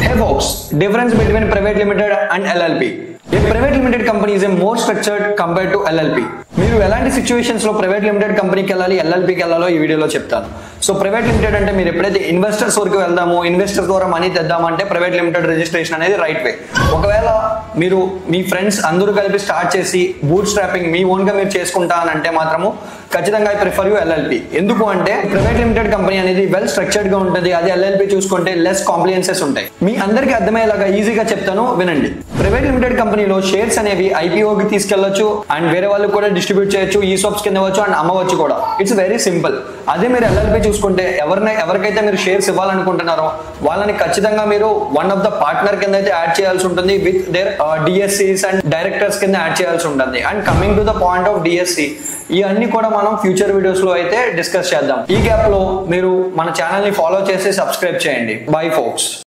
Hey folks, difference between private limited and LLP. A private limited company is a more structured compared to LLP. మీరు ఎలాంటి situations లో private limited కంపెనీకి వెళ్ళాలి, ఎల్ఎల్పికి వెళ్ళాలో ఈ వీడియోలో చెప్తాను. సో ప్రైవేట్ లిమిటెడ్ అంటే మీరు ఎప్పుడైతే ఇన్వెస్టర్స్ వరకు వెళ్దామో, ఇన్వెస్టర్స్ ద్వారా మనీ తెద్దామంటే ప్రైవేట్ లిమిటెడ్ రిజిస్ట్రేషన్ అనేది రైట్ వే. ఒకవేళ మీరు మీ ఫ్రెండ్స్ అందరూ కలిపి స్టార్ట్ చేసి బూట్ స్ట్రాపింగ్ మీ ఓన్ గా మీరు చేసుకుంటా అని అంటే మాత్రము ఖచ్చితంగా ఐ ప్రిఫర్ యూ ఎల్ఎల్పి. ఎందుకు అంటే ప్రైవేట్ లిమిటెడ్ కంపెనీ అనేది వెల్ స్ట్రక్చర్డ్ గా ఉంటుంది. అదే ఎల్ఎల్పి చూసుకుంటే లెస్ కాంప్లియన్సెస్ ఉంటాయి. మీ అందరికీ అర్థమయ్యేలాగా ఈజీగా చెప్తాను, వినండి. ప్రైవేట్ లిమిటెడ్ కంపెనీలో షేర్స్ అనేవి ఐపీఓకి తీసుకెళ్లొచ్చు అండ్ వేరే వాళ్ళకి కూడా డిస్ట్రిబ్యూట్ చేయొచ్చు, ఈసాప్స్ కింద ఇవ్వచ్చు అండ్ అమ్మవచ్చు కూడా. It's very simple. అదే మీరు ఎల్ఎల్పి చూసుకుంటే ఎవరికైతే మీరు షేర్స్ ఇవ్వాలనుకుంటున్నారో వాళ్ళని ఖచ్చితంగా మీరు వన్ ఆఫ్ ద పార్ట్నర్ కింద అయితే యాడ్ చేయాల్సి ఉంటుంది. విత్ దేర్ డిఎస్సీస్ అండ్ డైరెక్టర్స్ కింద యాడ్ చేయాల్సి ఉంటుంది. And coming to the point of DSC, ఇవన్నీ కూడా మనం ఫ్యూచర్ వీడియోస్ లో అయితే డిస్కస్ చేద్దాం. ఈ గ్యాప్ లో మీరు మన ఛానల్ ని ఫాలో చేసి సబ్స్క్రైబ్ చేయండి. Bye folks.